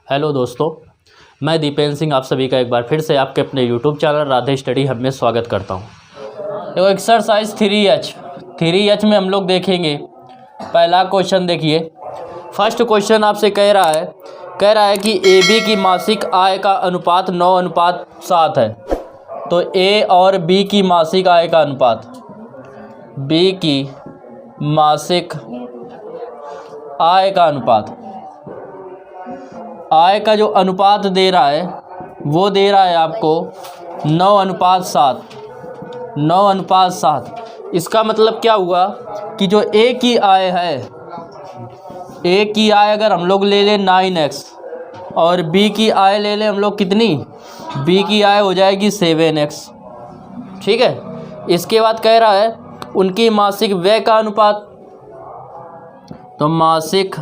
Hello दोस्तों, मैं दीपेन सिंह आप सभी का एक बार फिर से आपके अपने YouTube channel Radhe study hub में स्वागत करता हूं। देखो एक्सरसाइज 3H में हम लोग देखेंगे। पहला क्वेश्चन देखिए। फर्स्ट क्वेश्चन आपसे कह रहा है कि AB की मासिक आय का अनुपात 9:7 है। तो A और B की मासिक आय का अनुपात, B की मासिक आय का अनुपात, आय का जो अनुपात दे रहा है वो दे रहा है आपको 9:7। 9:7 इसका मतलब क्या हुआ कि जो A की आय है, A की आय अगर हम लोग ले लें 9x और B की आय ले लें हम लोग कितनी, B की आय हो जाएगी 7x। ठीक है। इसके बाद कह रहा है उनकी मासिक व्यय का अनुपात। तो मासिक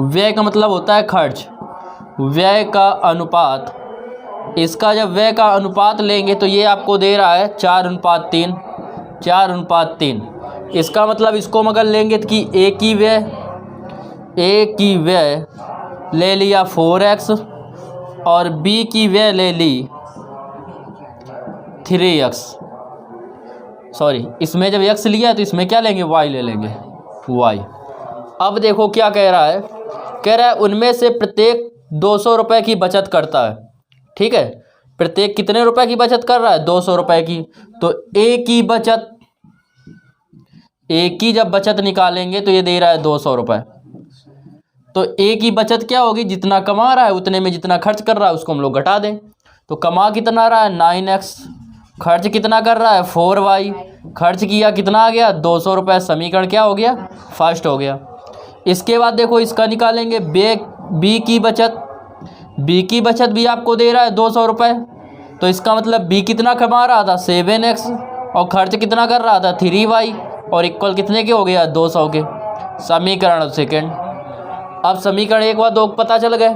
व्यय का मतलब होता है खर्च, व्यय का अनुपात। इसका जब व्यय का अनुपात लेंगे तो ये आपको दे रहा है 4:3। 4:3 इसका मतलब इसको मगर लेंगे कि A की व्यय ले लिया 4x और B की व्यय ले ली 3x। सॉरी, इसमें जब x लिया तो इसमें क्या लेंगे, y ले लेंगे, y। अब देखो क्या कह रहा है उनमें से प्रत्येक 200 रुपये की बचत करता है। ठीक है, प्रत्येक कितने रुपए की बचत कर रहा है, 200 रुपये की। तो A की जब बचत निकालेंगे तो ये दे रहा है 200 रुपये। तो A की बचत क्या होगी, जितना कमा रहा है उतने में जितना खर्च कर रहा है उसको हम लोग घटा दें। तो कमा कितना रहा है 9x, खर्च कितना कर रहा है 4y, खर्च किया कितना आ गया 200 रुपये। समीकरण क्या हो गया, फर्स्ट हो गया। इसके बाद देखो इसका निकालेंगे B की बचत भी आपको दे रहा है 200 रुपये। तो इसका मतलब B कितना कमा रहा था 7x और खर्च कितना कर रहा था 3y और इक्वल कितने के हो गया 200 के। समीकरण सेकंड। अब समीकरण 1 व 2 पता चल गए।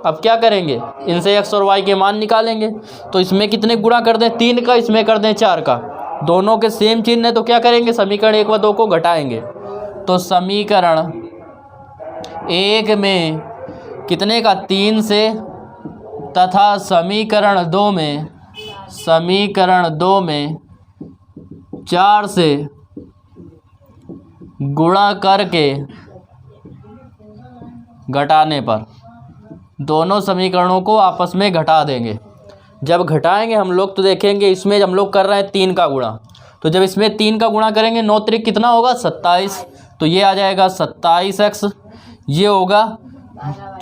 अब क्या करेंगे, इनसे x और y के मान निकालेंगे। तो इसमें कितने गुणा कर दें 3 का, इसमें कर दें 4 का। दोनों के सेम चिन्ह है तो क्या करेंगे, समीकरण 1 व 2 को घटाएंगे। तो समीकरण 1 में कितने का 3 से तथा समीकरण 2 में 4 से गुणा करके घटाने पर दोनों समीकरणों को आपस में घटा देंगे। जब घटाएंगे हम लोग तो देखेंगे इसमें हम लोग कर रहे हैं 3 का गुणा। तो जब इसमें 3 का गुणा करेंगे 9 त्रिक कितना होगा 27। तो ये आ जाएगा 27x। ये होगा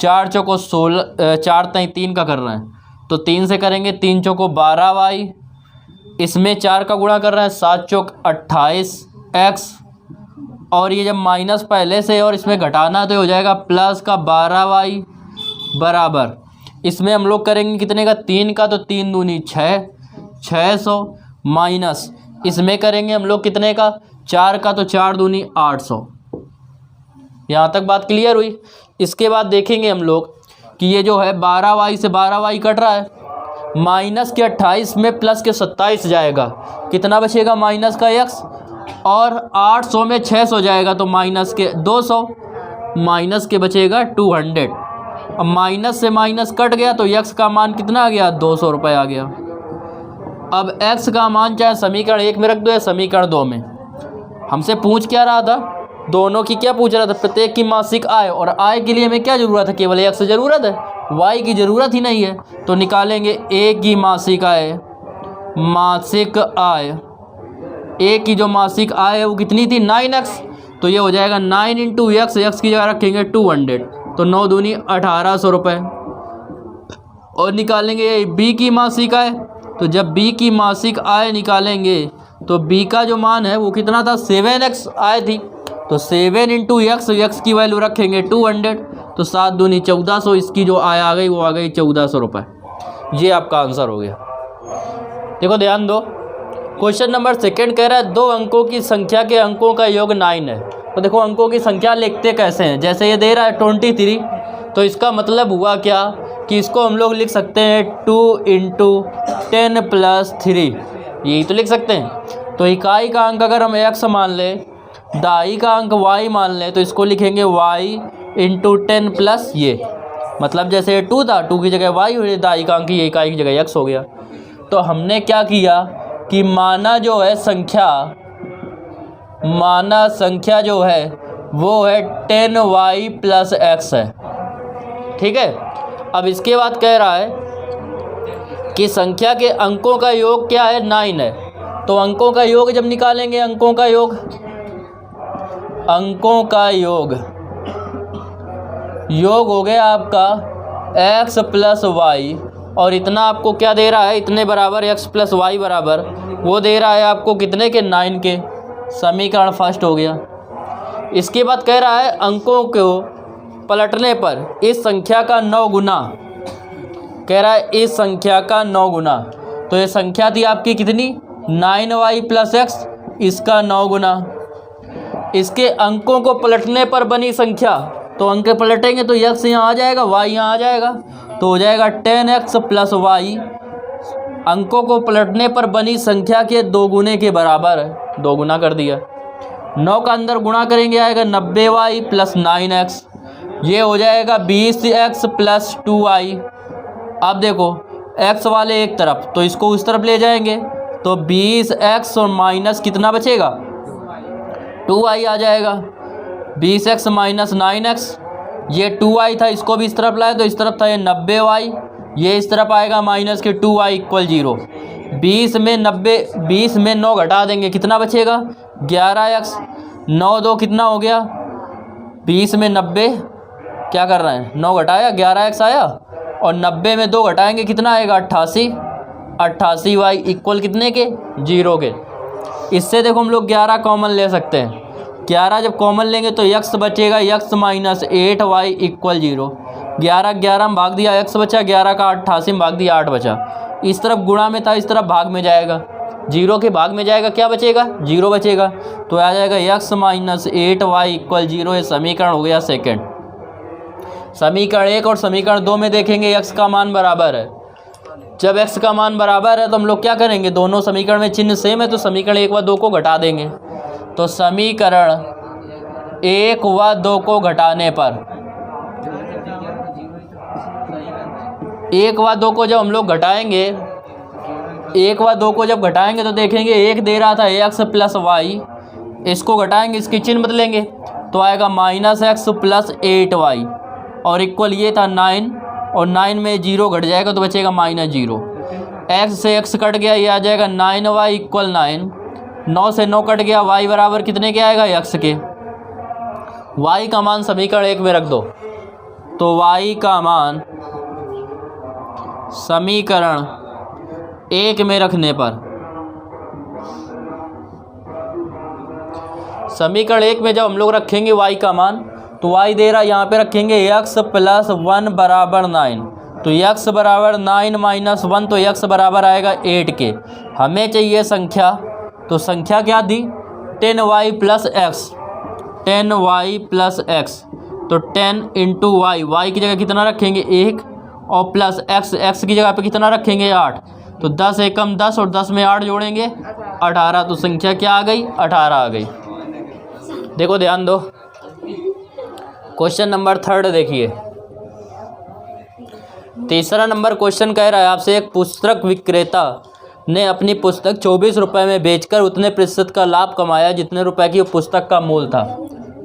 4 चौको 16, 4 तई 3 का कर रहे हैं तो 3 से करेंगे 3 चौको 12y। इसमें 4 का गुणा कर रहे हैं 7 चौक 28x। और ये जब माइनस पहले से और इसमें घटाना तो हो जाएगा प्लस का 12y बराबर। इसमें हम लोग करेंगे कितने का 3 का, तो 3 दूनी 6, 600 माइनस इसमें करेंगे हम लोग कितने का 4 का, तो 4 दूनी 800। यहाँ तक बात क्लियर हुई। इसके बाद देखेंगे हम लोग कि ये जो है 12y से 12y कट रहा है, माइनस के 28 में प्लस के 27 जाएगा, कितना बचेगा माइनस का x, और 800 में 600 जाएगा तो माइनस के 200, माइनस के बचेगा 200। अब माइनस से माइनस कट गया तो x का मान कितना आ गया 200 रुपये आ गया। अब x का मान चाहे समीकरण 1 में रख दो या समीकरण 2 में। हमसे पूछ क्या रहा था, दोनों की क्या पूछ रहा था, प्रत्येक की मासिक आय। और आय के लिए हमें क्या ज़रूरत है, केवल x ज़रूरत है, y की ज़रूरत ही नहीं है। तो निकालेंगे A की मासिक आय। A की जो मासिक आय है वो कितनी थी 9x। तो ये हो जाएगा 9 इंटू x, x की जगह रखेंगे 200, तो 9 दूनी 1800 रुपये। और निकालेंगे B की मासिक आय। तो जब B की मासिक आय निकालेंगे तो B का जो मान है वो कितना था 7x आय थी। तो 7 इंटू x की वैल्यू रखेंगे 200, तो 7 दूनी 1400। इसकी जो आय आ गई वो आ गई 1400 रुपये। ये आपका आंसर हो गया। देखो ध्यान दो, क्वेश्चन नंबर 2 कह रहा है 2 अंकों की संख्या के अंकों का योग 9 है। तो देखो अंकों की संख्या लिखते कैसे हैं, जैसे ये दे रहा है 23, तो इसका मतलब हुआ क्या कि इसको हम लोग लिख सकते हैं 2 इंटू 10 प्लस 3, यही तो लिख सकते हैं। तो इकाई का अंक अगर हम x मान लें, दहाई का अंक y मान लें, तो इसको लिखेंगे y इंटू 10 प्लस ये मतलब जैसे 2 था, 2 की जगह y हो जाता, इकाई की जगह x हो गया। तो हमने क्या किया कि माना संख्या जो है वो है 10y + x है, ठीक है। अब इसके बाद कह रहा है कि संख्या के अंकों का योग क्या है, 9 है। तो अंकों का योग जब निकालेंगे, अंकों का योग हो गया आपका x + y, और इतना आपको क्या दे रहा है, इतने बराबर x + y बराबर वो दे रहा है आपको कितने के, 9 के। समीकरण फर्स्ट हो गया। इसके बाद कह रहा है अंकों को पलटने पर इस संख्या का 9 गुना, कह रहा है इस संख्या का 9 गुना। तो ये संख्या थी आपकी कितनी, 9y + x, इसका 9 गुना। इसके अंकों को पलटने पर बनी संख्या, तो अंक पलटेंगे तो x यहाँ आ जाएगा, y यहाँ आ जाएगा, तो हो जाएगा 10x + y। अंकों को पलटने पर बनी संख्या के 2 गुने के बराबर है, 2 गुना कर दिया। 9 का अंदर गुणा करेंगे आएगा 90y + 9x, ये हो जाएगा 20x + 2y। अब देखो x वाले एक तरफ, तो इसको उस तरफ ले जाएंगे, तो 20x और माइनस कितना बचेगा, 2y आ जाएगा। 20x - 9x, ये 2y था, इसको भी इस तरफ लाए तो इस तरफ था ये 90y, ये इस तरफ आएगा माइनस के 2y = 0। 20 में 9 घटा देंगे, कितना बचेगा, 11x। 9 2 कितना हो गया, 20 में 90 क्या कर रहे हैं, 9 घटाया 11x आया, और 90 में 2 घटाएंगे कितना आएगा, 88। 88y = कितने के, 0 के। इससे देखो हम लोग 11 कॉमन ले सकते हैं। 11 जब कॉमन लेंगे तो x बचेगा, x - 8y = 0। 11 में भाग दिया, x बचा, 11 का 88 में भाग दिया, 8 बचा। इस तरफ गुणा में था, इस तरफ भाग में जाएगा, 0 के भाग में जाएगा, क्या बचेगा, 0 बचेगा। तो आ जाएगा x - 8y = 0। ये समीकरण हो गया सेकेंड। समीकरण 1 और समीकरण 2 में देखेंगे x का मान बराबर है। जब x का मान बराबर है तो हम लोग क्या करेंगे, दोनों समीकरण में चिन्ह सेम है, तो समीकरण 1 व 2 को घटा देंगे। तो समीकरण 1 व 2 को घटाने पर 1 व 2 को जब हम लोग घटाएंगे, 1 व 2 को जब घटाएंगे तो देखेंगे 1 दे रहा था x + y, इसको घटाएंगे, इसकी चिन्ह बदलेंगे तो आएगा -x + 8y, और इक्वल ये था 9, और 9 में 0 घट जाएगा तो बचेगा -0। x से x कट गया, ये आ जाएगा 9y = 9। 9 से 9 कट गया, y बराबर कितने के आएगा, x के। y का मान समीकरण 1 में रख दो, तो y का मान समीकरण 1 में रखने पर, समीकरण 1 में जब हम लोग रखेंगे y का मान, तो y दे रहा है यहाँ पे रखेंगे x + 1 बराबर 9, तो x बराबर 9 - 1, तो x बराबर आएगा 8 के। हमें चाहिए संख्या, तो संख्या क्या दी, 10y + x, 10y + x, तो 10 × y की जगह कितना रखेंगे 1, और प्लस x की जगह पे कितना रखेंगे 8, तो 10 एकम 10, और 10 में 8 जोड़ेंगे 18, तो संख्या क्या आ गई, 18 आ गई। देखो ध्यान दो, क्वेश्चन नंबर 3 देखिए। तीसरा नंबर क्वेश्चन कह रहा है आपसे, एक पुस्तक विक्रेता ने अपनी पुस्तक 24 रुपये में बेचकर उतने प्रतिशत का लाभ कमाया जितने रुपए की पुस्तक का मूल था।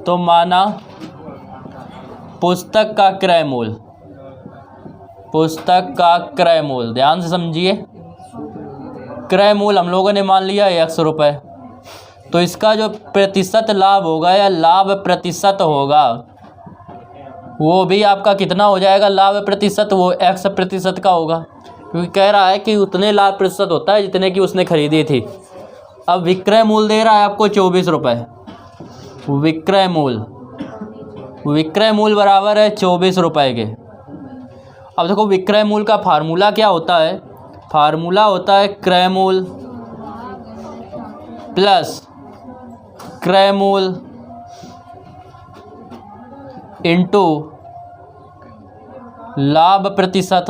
तो माना पुस्तक का क्रय मूल, पुस्तक का क्रय मूल, ध्यान से समझिए, क्रय मूल हम लोगों ने मान लिया 100 रुपये, तो इसका जो प्रतिशत लाभ होगा या लाभ प्रतिशत होगा वो भी आपका कितना हो जाएगा, लाभ प्रतिशत, वो x% का होगा, क्योंकि कह रहा है कि उतने लाभ प्रतिशत होता है जितने की उसने खरीदी थी। अब विक्रय मूल दे रहा है आपको 24 रुपये, विक्रय मूल बराबर है 24 रुपये के। अब देखो विक्रय मूल का फार्मूला क्या होता है, फार्मूला होता है क्रय मूल प्लस क्रय मूल इंटू लाभ प्रतिशत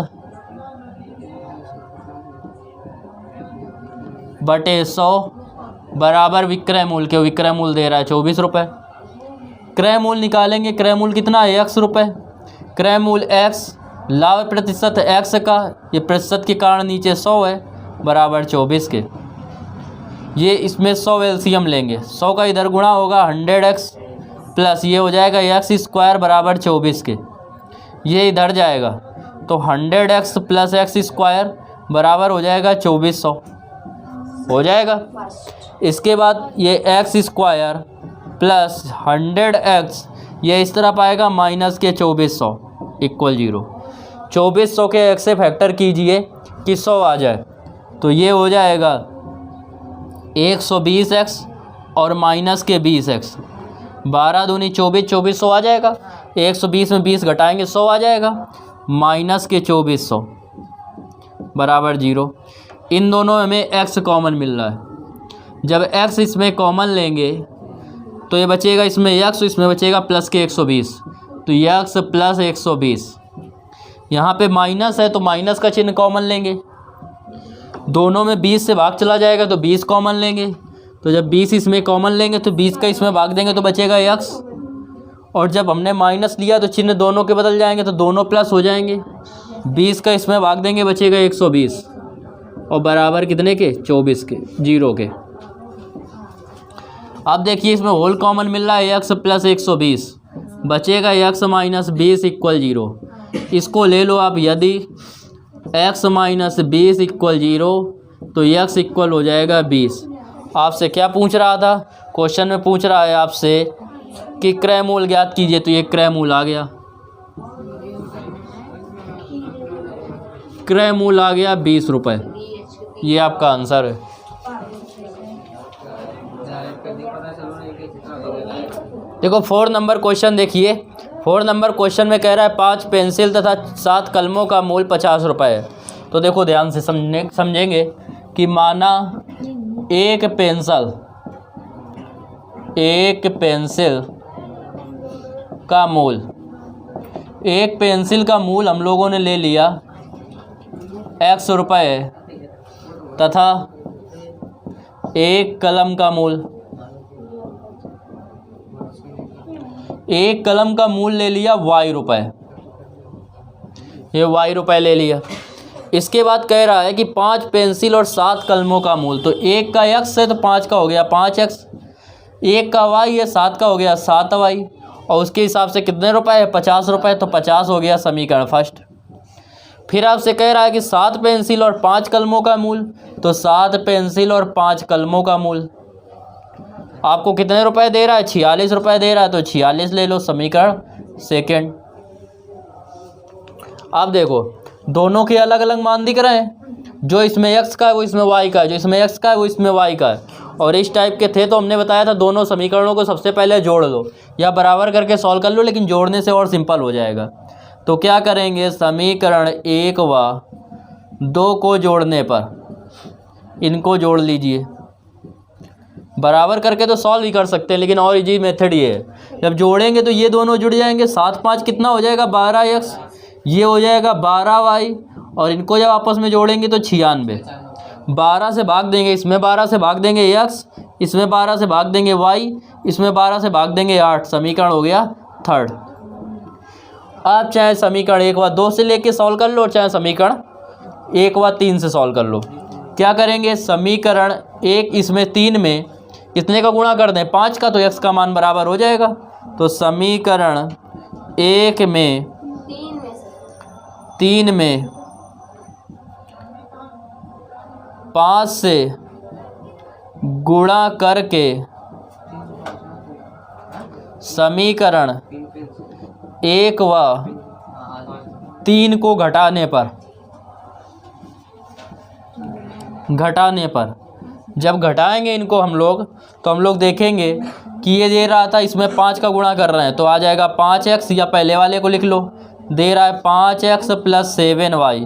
बटे 100 बराबर विक्रय मूल के। विक्रय मूल दे रहा है 24 रुपये, क्रय मूल निकालेंगे, क्रय मूल कितना है 100 रुपये, क्रय मूल्य एक्स, लाभ प्रतिशत एक्स का, ये प्रतिशत के कारण नीचे 100 है, बराबर 24 के। ये इसमें 100 एलसीएम लेंगे, 100 का इधर गुणा होगा 100x प्लस ये हो जाएगा एक्स स्क्वायर बराबर 24 के। ये इधर जाएगा तो 100x प्लस एक्स स्क्वायर बराबर हो जाएगा 2400 हो जाएगा। इसके बाद ये एक्स स्क्वायर प्लस 100x ये इस तरफ आएगा माइनस के 2400 इक्वल 0। 2400 के x से फैक्टर कीजिए कि 100 आ जाए तो ये हो जाएगा 120x और माइनस के 20x, 12 दूनी 24, 2400 आ जाएगा। 120 में 20 घटाएंगे 100 आ जाएगा, माइनस के 2400 बराबर 0। इन दोनों में x कॉमन मिल रहा है। जब x इसमें कॉमन लेंगे तो ये बचेगा इसमें x, इसमें बचेगा प्लस के 120, तो x प्लस 120। यहाँ पे माइनस है तो माइनस का चिन्ह कॉमन लेंगे। दोनों में 20 से भाग चला जाएगा तो 20 कॉमन लेंगे, तो जब 20 इसमें कॉमन लेंगे तो 20 का इसमें भाग देंगे तो बचेगा x। और जब हमने माइनस लिया तो चिन्ह दोनों के बदल जाएंगे तो दोनों प्लस हो जाएंगे। 20 का इसमें भाग देंगे बचेगा 120 और बराबर कितने के 24 के 0 के। अब देखिए इसमें होल कॉमन मिल रहा है x प्लस 120, बचेगा x माइनस 20 इक्वल 0। इसको ले लो आप, यदि x माइनस 20 इक्वल 0 तो x इक्वल हो जाएगा 20। आपसे क्या पूछ रहा था, क्वेश्चन में पूछ रहा है आपसे कि क्रय मूल्य ज्ञात कीजिए, तो ये क्रय मूल्य आ गया, क्रय मूल्य आ गया 20 रुपये। ये आपका आंसर है। देखो 4 नंबर क्वेश्चन देखिए। 4 नंबर क्वेश्चन में कह रहा है 5 पेंसिल तथा 7 कलमों का मूल्य 50 रुपये है। तो देखो ध्यान से समझेंगे कि माना एक पेंसिल का मूल्य, एक पेंसिल का मूल्य हम लोगों ने ले लिया x रुपये तथा एक कलम का मूल्य, एक कलम का मूल्य ले लिया y रुपये, ये y रुपये ले लिया। इसके बाद कह रहा है कि 5 पेंसिल और 7 कलमों का मूल्य, तो एक का x है तो 5 का हो गया 5x, एक का y है 7 का हो गया 7y, और उसके हिसाब से कितने रुपए है 50 रुपये, तो 50 हो गया समीकरण फर्स्ट। फिर आपसे कह रहा है कि 7 पेंसिल और 5 कलमों का मूल्य, तो 7 पेंसिल और 5 कलमों का मूल्य आपको कितने रुपए दे रहा है 46 रुपये दे रहा है, तो 46 ले लो समीकरण सेकेंड। अब देखो दोनों के अलग अलग मान दिख रहे हैं, जो इसमें x का है वो इसमें y का है, जो इसमें x का है वो इसमें y का है। और इस टाइप के थे तो हमने बताया था दोनों समीकरणों को सबसे पहले जोड़ लो या बराबर करके सॉल्व कर लो, लेकिन जोड़ने से और सिंपल हो जाएगा। तो क्या करेंगे, समीकरण 1 व 2 को जोड़ने पर इनको जोड़ लीजिए। बराबर करके तो सॉल्व ही कर सकते हैं, लेकिन और इजी मेथड ये है, जब जोड़ेंगे तो ये दोनों जुड़ जाएंगे। 7 5 कितना हो जाएगा 12x, ये हो जाएगा 12y, और इनको जब आपस में जोड़ेंगे तो 96। 12 से भाग देंगे, इसमें 12 से भाग देंगे x, इसमें 12 से भाग देंगे y, इसमें 12 से भाग देंगे 8। समीकरण हो गया थर्ड। आप चाहे समीकरण 1 व 2 से लेके सॉल्व कर लो, चाहे समीकरण 1 व 3 से सॉल्व कर लो। क्या करेंगे, समीकरण 1 इसमें 3 में कितने का गुणा कर दें 5 का, तो x का मान बराबर हो जाएगा। तो समीकरण 1 में 3 में 5 से गुणा करके समीकरण 1 व 3 को घटाने पर जब घटाएंगे इनको हम लोग, तो हम लोग देखेंगे कि ये दे रहा था इसमें 5 का गुणा कर रहे हैं, तो आ जाएगा 5x, या पहले वाले को लिख लो, दे रहा है 5x प्लस 7y,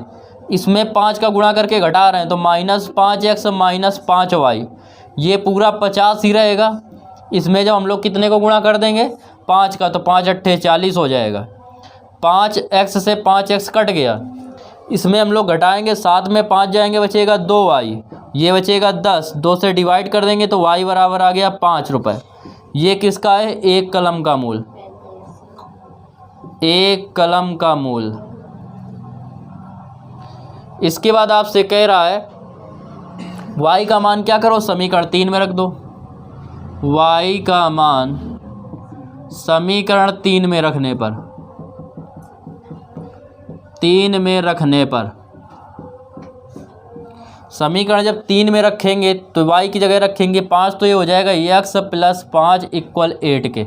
इसमें 5 का गुणा करके घटा रहे हैं तो -5x माइनस 5y, ये पूरा 50 ही रहेगा। इसमें जब हम लोग कितने को गुणा कर देंगे 5 का, तो 5 अट्ठे 40 हो जाएगा। 5x से 5x कट गया, इसमें हम लोग घटाएंगे, 7 में 5 जाएंगे बचेगा 2y, ये बचेगा 10, 2 से डिवाइड कर देंगे तो y बराबर आ गया 5 रुपये। ये किसका है, एक कलम का मूल्य। एक कलम का मूल। इसके बाद आपसे कह रहा है y का मान क्या करो, समीकरण 3 में रख दो। y का मान समीकरण 3 में रखने पर समीकरण जब 3 में रखेंगे तो y की जगह रखेंगे 5, तो ये हो जाएगा x + 5 = 8 के।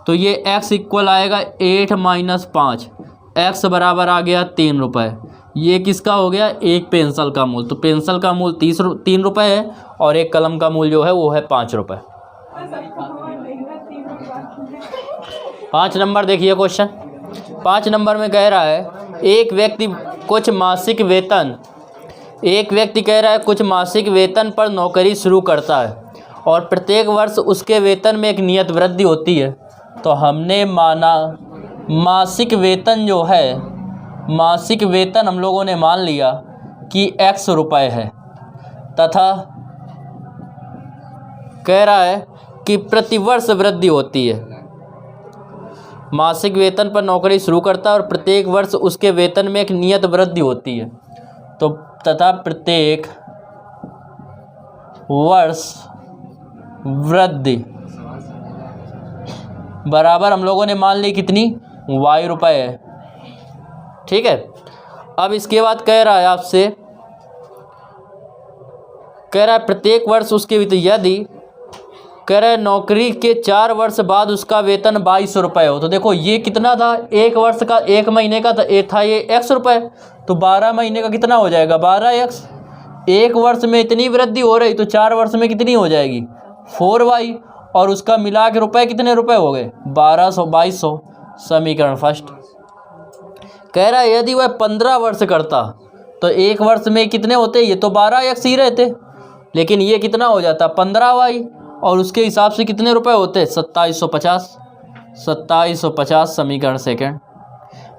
तो ये x इक्वल आएगा 8 - 5, x बराबर आ गया 3 रुपये। ये किसका हो गया, एक पेंसिल का मूल। तो पेंसिल का मूल 3 रुपये है और एक कलम का मूल जो है वो है 5 रुपये। 5 नंबर देखिए क्वेश्चन। 5 नंबर में कह रहा है एक व्यक्ति कुछ मासिक वेतन पर नौकरी शुरू करता है और प्रत्येक वर्ष उसके वेतन में एक नियत वृद्धि होती है। तो हमने माना मासिक वेतन हम लोगों ने मान लिया कि x रुपये है, तथा कह रहा है कि प्रतिवर्ष वृद्धि होती है। मासिक वेतन पर नौकरी शुरू करता है और प्रत्येक वर्ष उसके वेतन में एक नियत वृद्धि होती है। तो तथा प्रत्येक वर्ष वृद्धि बराबर हम लोगों ने मान ली कितनी, y रुपये है। ठीक है। अब इसके बाद कह रहा है आपसे, कह रहा है प्रत्येक वर्ष उसके वेतन, यदि कह रहा है नौकरी के 4 वर्ष बाद उसका वेतन 2200 रुपये हो। तो देखो ये कितना था, एक वर्ष का, एक महीने का था ये x रुपये, तो 12 महीने का कितना हो जाएगा 12x। एक वर्ष में इतनी वृद्धि हो रही तो 4 वर्ष में कितनी हो जाएगी 4y, और उसका मिला के रुपये कितने रुपए हो गए 1200 2200। समीकरण फर्स्ट। कह रहा है यदि वह 15 वर्ष करता तो एक वर्ष में कितने होते, ये तो 12x ही रहते, लेकिन ये कितना हो जाता 15y, और उसके हिसाब से कितने रुपए होते 2750। समीकरण सेकंड।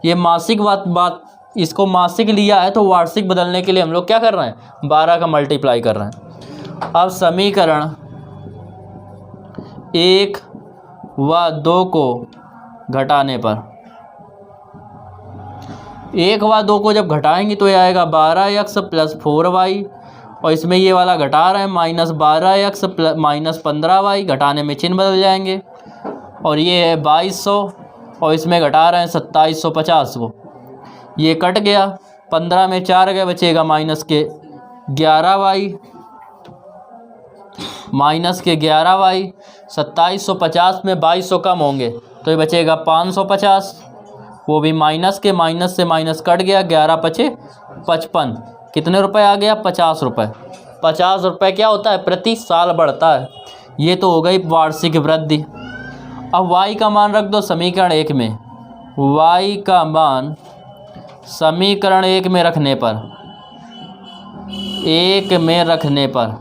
ये मासिक बात इसको मासिक लिया है तो वार्षिक बदलने के लिए हम लोग क्या कर रहे हैं, 12 का मल्टीप्लाई कर रहे हैं। अब समीकरण 1 व 2 को घटाने पर, 1 व 2 को जब घटाएंगे तो ये आएगा 12x + 4y, और इसमें ये वाला घटा रहे हैं -12x + -15y, घटाने में चिन्ह बदल जाएंगे, और ये है 2200 और इसमें घटा रहे हैं 2750 को। ये कट गया, 15 में 4 गए, बचेगा -11y, 2750 में 2200 कम होंगे तो ये बचेगा 550, वो भी माइनस से माइनस कट गया, 11 × 5 = 55। कितने रुपए आ गया 50 रुपये। 50 रुपये क्या होता है, प्रति साल बढ़ता है। ये तो हो गई वार्षिक वृद्धि। अब y का मान रख दो समीकरण 1 में। y का मान समीकरण 1 में रखने पर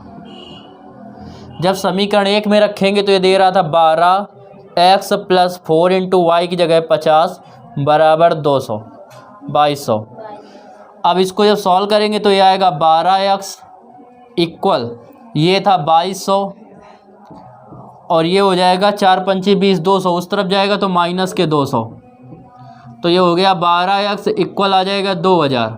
जब समीकरण 1 में रखेंगे तो ये दे रहा था 12x + 4 × y की जगह 50 बराबर 200 2200। अब इसको जब सॉल्व करेंगे तो ये आएगा 12x इक्वल, ये था 2200 और ये हो जाएगा 4 × 5 = 20, 200 उस तरफ जाएगा तो -200, तो ये हो गया 12x इक्वल आ जाएगा 2000।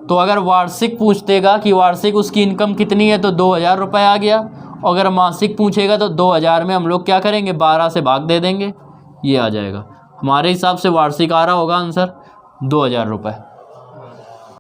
तो अगर वार्षिक पूछतेगा कि वार्षिक उसकी इनकम कितनी है तो 2000 रुपये आ गया, अगर मासिक पूछेगा तो 2000 में हम लोग क्या करेंगे 12 से भाग दे देंगे, ये आ जाएगा। हमारे हिसाब से वार्षिक आ रहा होगा आंसर 2000 रुपये।